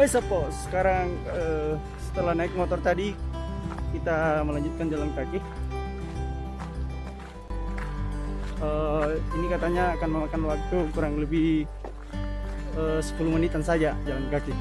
Sopo, sekarang setelah naik motor tadi kita melanjutkan jalan kaki. Ini katanya akan memakan waktu kurang lebih 10 menitan saja jalan kaki.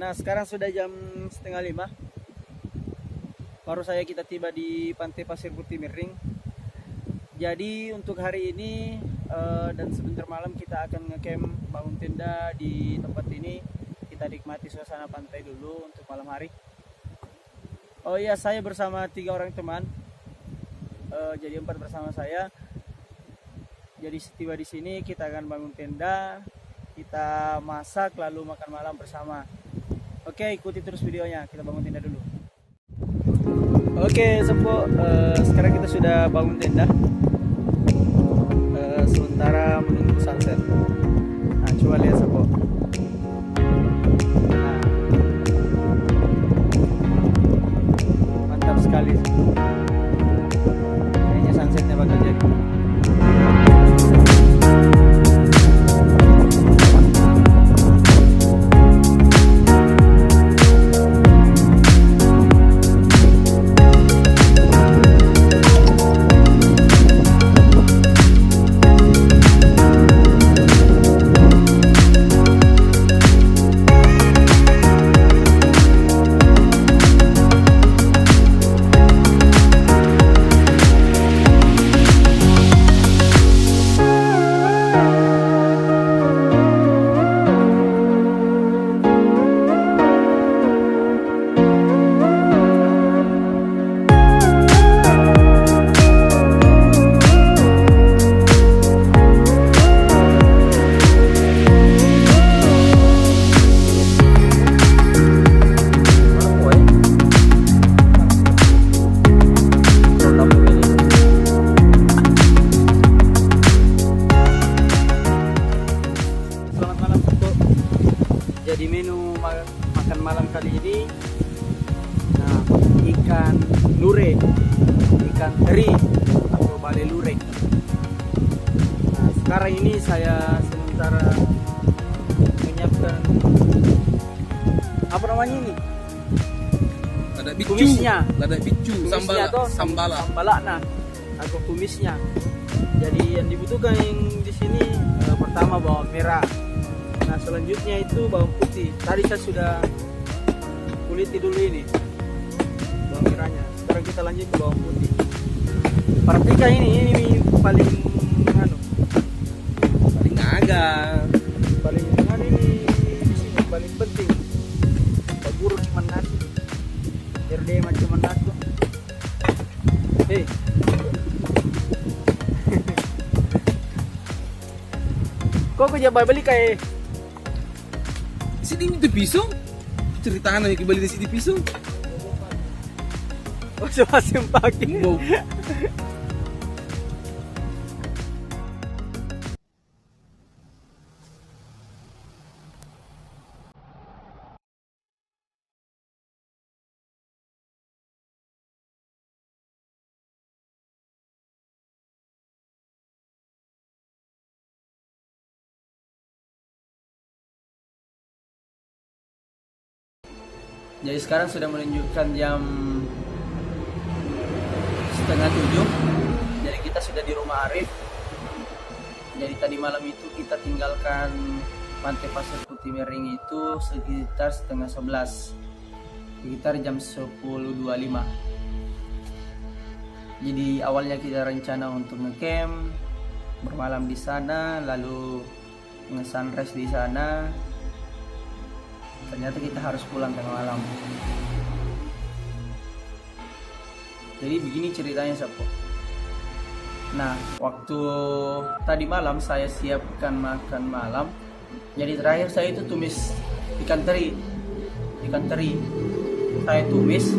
Nah, sekarang sudah jam 4:30. Baru saya kita tiba di Pantai Pasir Putih Miring. Jadi untuk hari ini dan sebentar malam kita akan ngecamp, bangun tenda di tempat ini. Kita nikmati suasana pantai dulu untuk malam hari. Oh iya, saya bersama 3 orang teman. Jadi 4 bersama saya. Jadi setiba di sini kita akan bangun tenda, kita masak lalu makan malam bersama. Oke, ikuti terus videonya. Kita bangun tenda dulu. Oke, Sopo, sekarang kita sudah bangun tenda. Sementara menunggu sunset. Nah, coba lihat, Sopo. Nah, mantap sekali. Kayaknya sunsetnya bakal jadi. Jadi menu makan malam kali ini, nah, ikan lure, ikan teri atau bale lure. Nah, sekarang ini saya sementara menyiapkan apa namanya ini? Lada bicu, kumisnya, lada bicu, sambala nah, atau kumisnya. Jadi yang dibutuhkan yang di sini pertama bawang merah. Nah, selanjutnya itu bawang putih. Tadi saya sudah kuliti dulu ini bawang merahnya. Sekarang kita lanjut ke bawang putih. Perhatikan ini paling paling agak, paling ini di sini paling penting. Baguru cuma nasi. Herde macam nasi. Hei. Kok jabai beli kayak sini itu pisau, ceritaan aja kembali di sini pisau. Oh, masih pakai. Wow. Jadi sekarang sudah menunjukkan jam setengah 7. Jadi kita sudah di rumah Arif. Jadi tadi malam itu kita tinggalkan Pantai Pasir Putih Mering itu sekitar setengah 11, sekitar jam 10.25. Jadi awalnya kita rencana untuk ngecamp, bermalam di sana, lalu nge-sunrise di sana. Ternyata kita harus pulang tengah malam. Jadi begini ceritanya, Sapo. Nah, waktu tadi malam saya siapkan makan malam. Jadi terakhir saya itu tumis ikan teri. Saya tumis.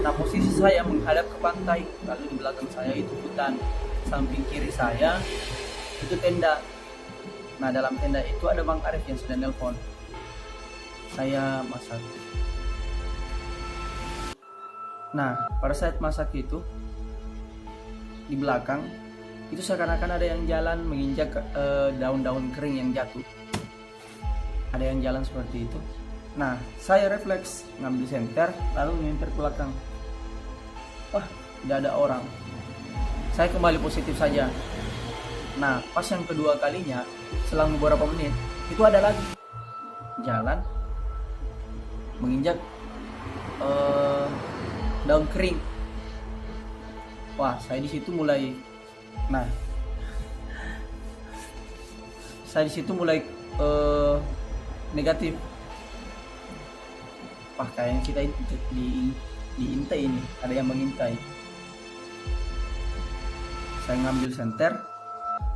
Nah, posisi saya menghadap ke pantai. Lalu di belakang saya itu hutan. Samping kiri saya itu tenda. Nah, dalam tenda itu ada Bang Arif yang sudah nelpon. Saya masak. Nah, pada saat masak itu di belakang itu seakan-akan ada yang jalan menginjak daun-daun kering yang jatuh. Ada yang jalan seperti itu. Nah, saya refleks ngambil senter lalu nginter ke belakang. Wah, tidak ada orang. Saya kembali positif saja. Nah, pas yang kedua kalinya selang beberapa menit itu ada lagi jalan menginjak daun kering. Wah, saya di situ mulai, negatif. Wah, kayaknya kita diintai ini, ada yang mengintai. Saya ngambil senter,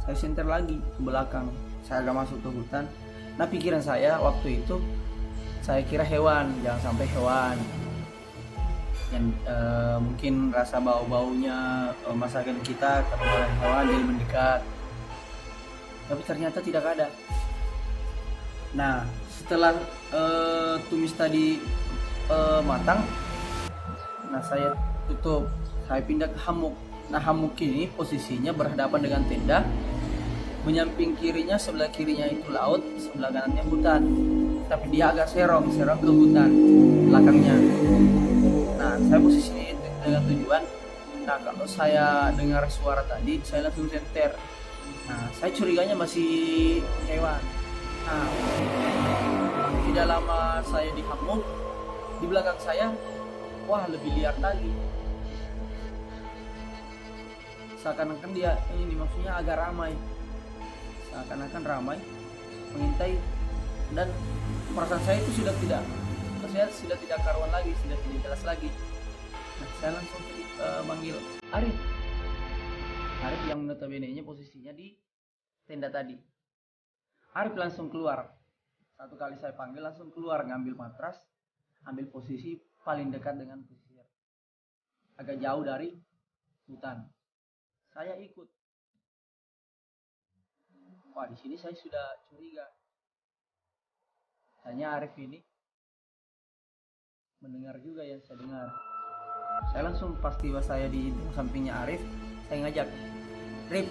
saya senter lagi ke belakang. Saya agak masuk ke hutan. Nah, pikiran saya waktu itu, saya kira hewan, jangan sampai hewan. Yang mungkin rasa bau-baunya masakan kita karena hewan jadi mendekat. Tapi ternyata tidak ada. Nah, setelah tumis tadi matang, nah saya tutup, saya pindah ke hammock. Nah, hammock ini posisinya berhadapan dengan tenda, menyamping kirinya, sebelah kirinya itu laut, sebelah kanannya hutan. Tapi dia agak serong ke hutan belakangnya. Nah, saya posisinya itu dengan tujuan, nah kalau saya dengar suara tadi, saya langsung senter. Nah, saya curiganya masih hewan. Nah, tidak lama saya di hammock, di belakang saya, wah lebih liar lagi. Seakan-akan dia ini maksudnya agak ramai. Seakan-akan ramai, mengintai, dan perasaan saya itu sudah tidak karuan lagi, sudah tidak jelas lagi. Nah, saya langsung manggil Arif yang notabene-nya posisinya di tenda tadi. Arif langsung keluar. Satu kali saya panggil langsung keluar, ngambil matras, ambil posisi paling dekat dengan pesisir, agak jauh dari hutan. Saya ikut. Wah, di sini saya sudah curiga. Hanya Arif ini mendengar juga yang saya dengar. Saya langsung pas tiba saya di sampingnya Arif, saya ngajak, Rip,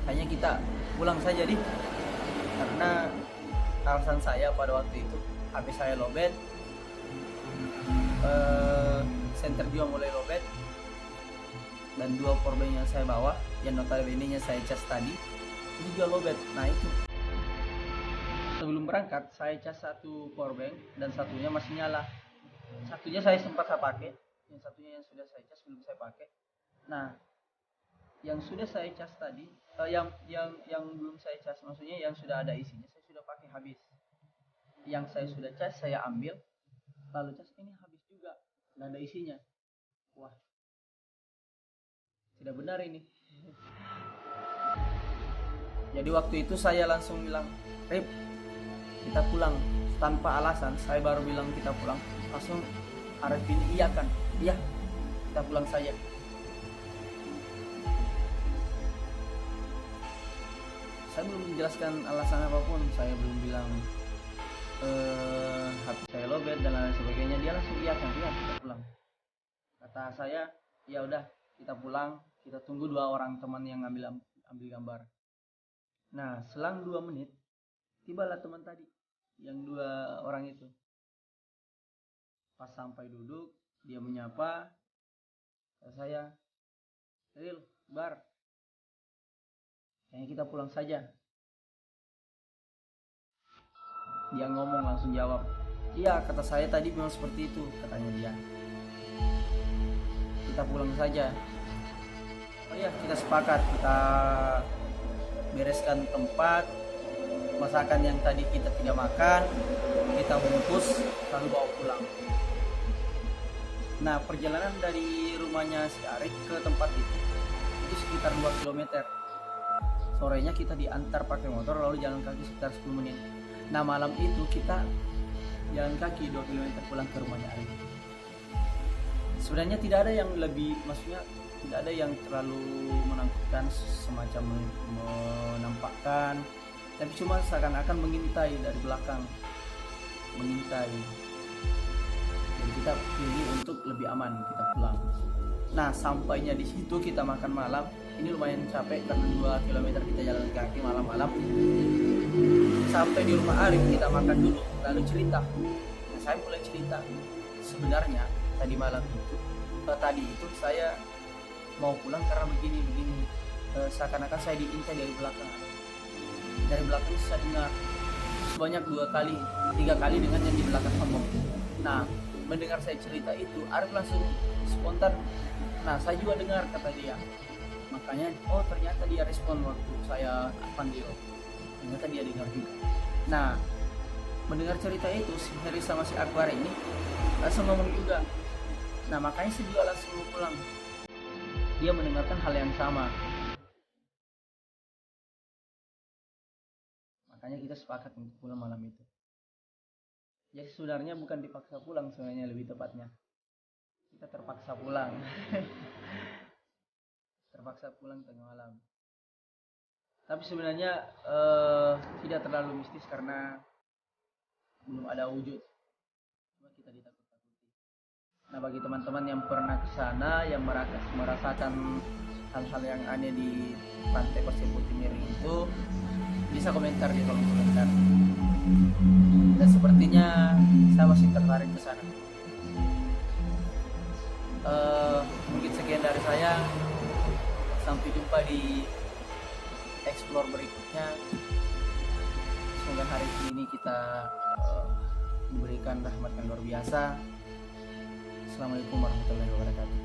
hanya kita pulang saja di, karena alasan saya pada waktu itu HP saya lowbat, center juga mulai lowbat, dan 2 powerbank yang saya bawa, yang notabene-nya saya cas tadi, itu juga lowbat. Nah, itu sebelum berangkat saya cas 1 powerbank dan satunya masih nyala. Satunya saya sempat saya pakai, yang satunya yang sudah saya cas belum saya pakai. Nah, yang sudah saya cas tadi, yang belum saya cas, maksudnya yang sudah ada isinya, saya sudah pakai habis. Yang saya sudah cas saya ambil, lalu cas ini habis juga, nggak ada isinya. Wah, tidak benar ini. Jadi waktu itu saya langsung bilang, Rip, kita pulang. Tanpa alasan, saya baru bilang kita pulang, langsung Arif ini iya kan? Iya, kita pulang saja. Saya belum menjelaskan alasan apapun, saya belum bilang HP saya lowbat dan lain sebagainya. Dia langsung iya kan? Iya, kita pulang. Kata saya, ya udah kita pulang, kita tunggu 2 orang teman yang ambil gambar. Nah, selang 2 menit tibalah teman tadi, yang 2 orang itu. Pas sampai duduk, dia menyapa, kata saya, Ril, Bar, kayaknya kita pulang saja. Dia ngomong langsung jawab, iya, kata saya tadi memang seperti itu, katanya dia. Kita pulang saja. Oh iya, kita sepakat, kita bereskan tempat, masakan yang tadi kita tidak makan, kita bungkus, lalu bawa pulang. Nah, perjalanan dari rumahnya si Arif ke tempat itu sekitar 2 km. Sorenya kita diantar pakai motor, lalu jalan kaki sekitar 10 menit. Nah, malam itu kita jalan kaki 2 km pulang ke rumahnya Arif. Sebenarnya tidak ada yang lebih, maksudnya tidak ada yang terlalu menakutkan, semacam menampakkan, tapi cuma seakan-akan mengintai dari belakang, mengintai. Jadi kita pilih untuk lebih aman, kita pulang. Nah, sampainya di situ kita makan malam. Ini lumayan capek karena 2 km kita jalan kaki malam-malam. Sampai di rumah Arif kita makan dulu, lalu cerita. Nah, saya mulai cerita. Sebenarnya tadi itu saya mau pulang karena begini. Seakan-akan saya diintai dari belakang. Dari belakang saya dengar sebanyak 3 kali dengan yang di belakang ngomong. Nah, mendengar saya cerita itu, Arif langsung spontan, nah saya juga dengar, kata dia. Makanya, oh ternyata dia respon waktu saya panggil. Ternyata dia dengar juga. Nah, mendengar cerita itu, si Heri sama si Akbar ini langsung ngomong juga. Nah, makanya saya juga langsung mau pulang. Dia mendengarkan hal yang sama. Makanya kita sepakat untuk pulang malam itu. Jadi sebenarnya bukan dipaksa pulang, sebenarnya lebih tepatnya kita terpaksa pulang. Terpaksa pulang tengah malam. Tapi sebenarnya tidak terlalu mistis karena belum ada wujud. Cuma kita ditakut-takuti. Nah, bagi teman-teman yang pernah ke sana, yang merasakan hal-hal yang aneh di Pantai Pasir Putih Miring itu, bisa komentar di kolom komentar. Dan sepertinya saya masih tertarik ke sana. Mungkin sekian dari saya. Sampai jumpa di explore berikutnya. Semoga hari ini kita diberikan rahmat yang luar biasa. Assalamualaikum warahmatullahi wabarakatuh.